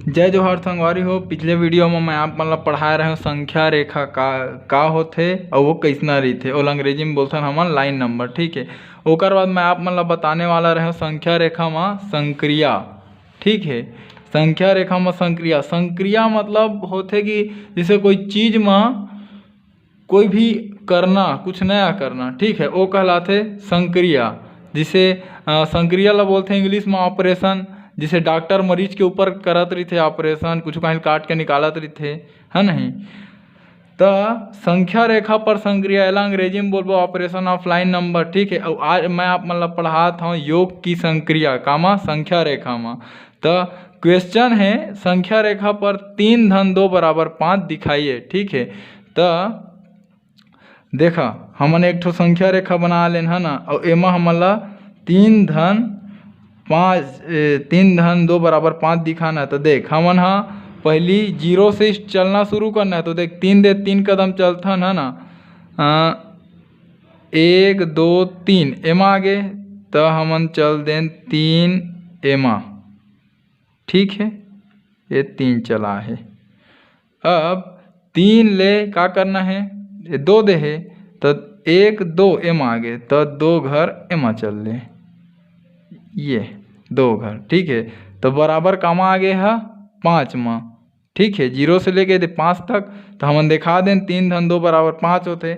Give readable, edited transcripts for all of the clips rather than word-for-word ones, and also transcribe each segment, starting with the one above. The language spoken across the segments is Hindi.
जय जोहार संगवारी हो। पिछले वीडियो में मैं आप मन ला पढ़ाए रहे संख्या रेखा का होथे और वो कैसना रहीथे, ओला अंग्रेजी में बोलथन हमन लाइन नंबर। ठीक है, ओकर बाद मैं आप मन ला बताने वाला रहे संख्या रेखा में संक्रिया। ठीक है, संख्या रेखा में संक्रिया, संक्रिया मतलब होथे कि जैसे कोई चीज में कोई भी करना, कुछ नया करना। ठीक है, वो कहलाते संक्रिया। जिसे संक्रिया ला बोलते इंग्लिश में ऑपरेशन। जिसे डॉक्टर मरीज के ऊपर करत रही ऑपरेशन, कुछ कहीं काट के निकालत रही है नहीं। तो संख्या रेखा पर संक्रिया एला अंग्रेजी में बोलबो ऑपरेशन ऑफ लाइन नंबर। ठीक है, और आज मैं आप मन ला पढ़ात हूँ योग की संक्रिया कामा संख्या रेखा में। तो क्वेश्चन है संख्या रेखा पर 3 धन 2 बराबर 5 दिखाइए। ठीक है, तो देखा हमन एक ठो संख्या रेखा बना लेन है ना, और एमा हमन ला 3 धन 2 बराबर 5 दिखाना है। तो देख हमन हा पहली 0 से चलना शुरू करना है। तो देख 3 दे 3 कदम चलथन है ना, 1 2 3 एमा आगे। तो हमन चल दें 3 एमा। ठीक है, ये 3 चला है। अब 3 ले का करना है, 2 दे है तो 1 2 एमा आगे। तो 2 घर एमा चल ले, ये 2 घर। ठीक है, तो बराबर कामा आगे है 5 में। ठीक है, 0 से लेके 5 तक। तो हमन दिखा दें 3 धन 2 बराबर 5 होते।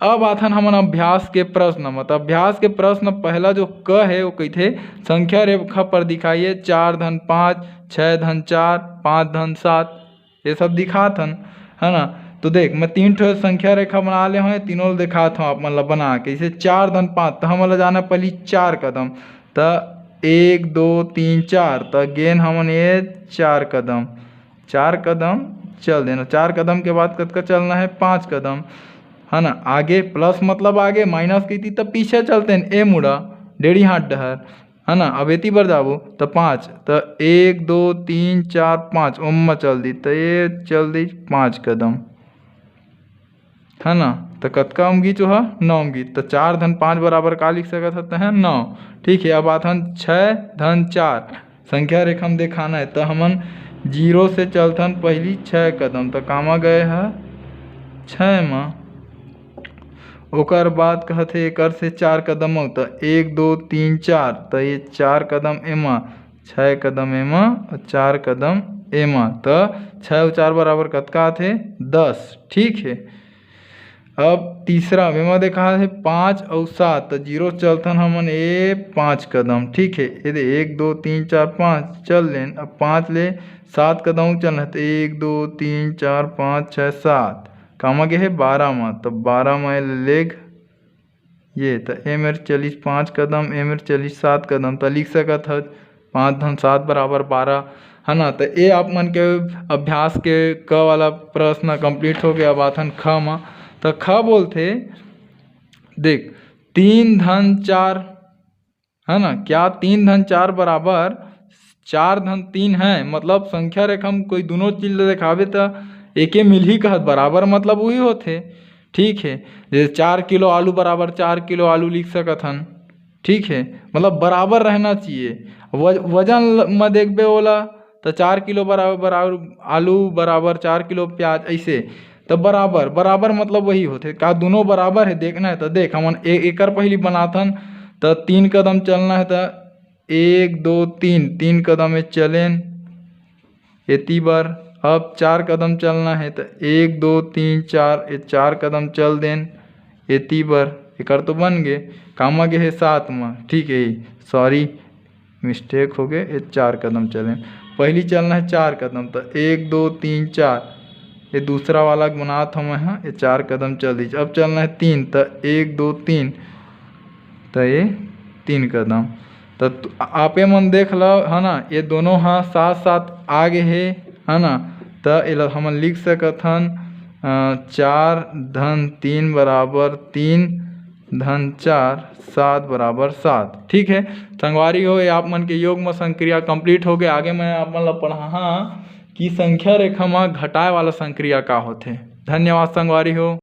अब आथन हमन अभ्यास के प्रश्न में। तो अभ्यास के प्रश्न पहला जो क है वो कहते संख्या रेखा पर दिखाइए 4 धन 5, 6 धन 4, 5 धन 7, ये सब दिखाथन है ना। तो देख मैं 3 ठो संख्या रेखा बना ले हूँ, तीनों दिखाता हूँ आप मन ला बना के। जैसे 4 धन 5 तो हमन ला जाना पहली 4 कदम। तो 1 2 3 4, तो गेन हमन ये 4 कदम चल देना। 4 कदम के बाद कद का चलना है 5 कदम है ना। आगे प्लस मतलब आगे, माइनस की थी तब पीछे चलते हैं ए मुड़ा डेढ़ी हाथ डहर है ना। अब एती बर जाबो तो 5, तो 1 2 3 4 5 ओम चल दी। तो ये चल दी 5 कदम है ना। तो कतका उमगी जो है 9 उमगी। तो 4 धन 5 बराबर का लिख सकते हैं 9। ठीक है, अब आथन 6 धन 4 संख्या रेखा में दिखाना है। तो हमन 0 से चलथन पहली 6 कदम। तो कामा गए है 6 में। ओकर बाद कहते एकर से 4 कदम हो। तो 1 2 3 4, तो ये 4 कदम एमा, 6 कदम एमा और 4 कदम एमा। तो 6 और 4 बराबर कतका आथे 10। ठीक है, अब तीसरा में देखा है 5 और 7। तो 0 चलथन हमन ये 5 कदम। ठीक है, ये 1 2 3 4 5 चल लेन। अब 5 ले 7 कदम चलना है। तो 1 2 3 4 5 6 7 कामा गे है 12 में। तो 12 में लेग ये। तो ए मेरे चलीस 5 कदम, ए मेरे चलीस 7 कदम। तो लिख सकत है 5 धन 7 बराबर 12 है ना। तो ये आप मन के अभ्यास के क वाला प्रश्न कंप्लीट हो गया। अब आथन ख में। तो ख बोलते देख 3 धन 4 है ना। क्या 3 धन 4 बराबर 4 धन 3 है। मतलब संख्या रेखा में कोई दोनों चीज दिखावे तो एके मिल ही कहत बराबर, मतलब वही होते। ठीक है, जैसे 4 किलो आलू बराबर 4 किलो आलू लिख सकत हन। ठीक है, मतलब बराबर रहना चाहिए। वजन में देखबे ओला तो 4 किलो बराबर आलू बराबर 4 किलो प्याज, ऐसे। तो बराबर बराबर मतलब वही होते। का दोनों बराबर है देखना है। तो देख हमन एकर पहली बनाथन। तो 3 कदम चलना है। तो 1 2 3 कदम में चलेन एती बार। अब 4 कदम चलना है। तो 1 2 3 4 ये 4 कदम चल देन एती बार। एकर तो बन गए, कामा गे है 7 में। ठीक है, सॉरी मिस्टेक हो गए, ये 4 कदम चलें। पहली चलना है 4 कदम। तो 1 2 3 4 ये दूसरा वाला बनात हम यहाँ, ये 4 कदम चल दीजिए। अब चलना है 3। तो 1 2 3, तो ये 3 कदम। तो आपे मन देख लो है ना, ये दोनों हाँ साथ साथ आगे है ना। तो ये हम लिख सकत हन 4 धन 3 बराबर 3 धन 4 7 बराबर 7। ठीक है संगवारी हो, ये आप मन के योग में संक्रिया कंप्लीट हो गए। आगे मैं आप मन ला पढ़ा कि संख्या रेखा में घटाए वाला संक्रिया का होथे। धन्यवाद संगवारी हो।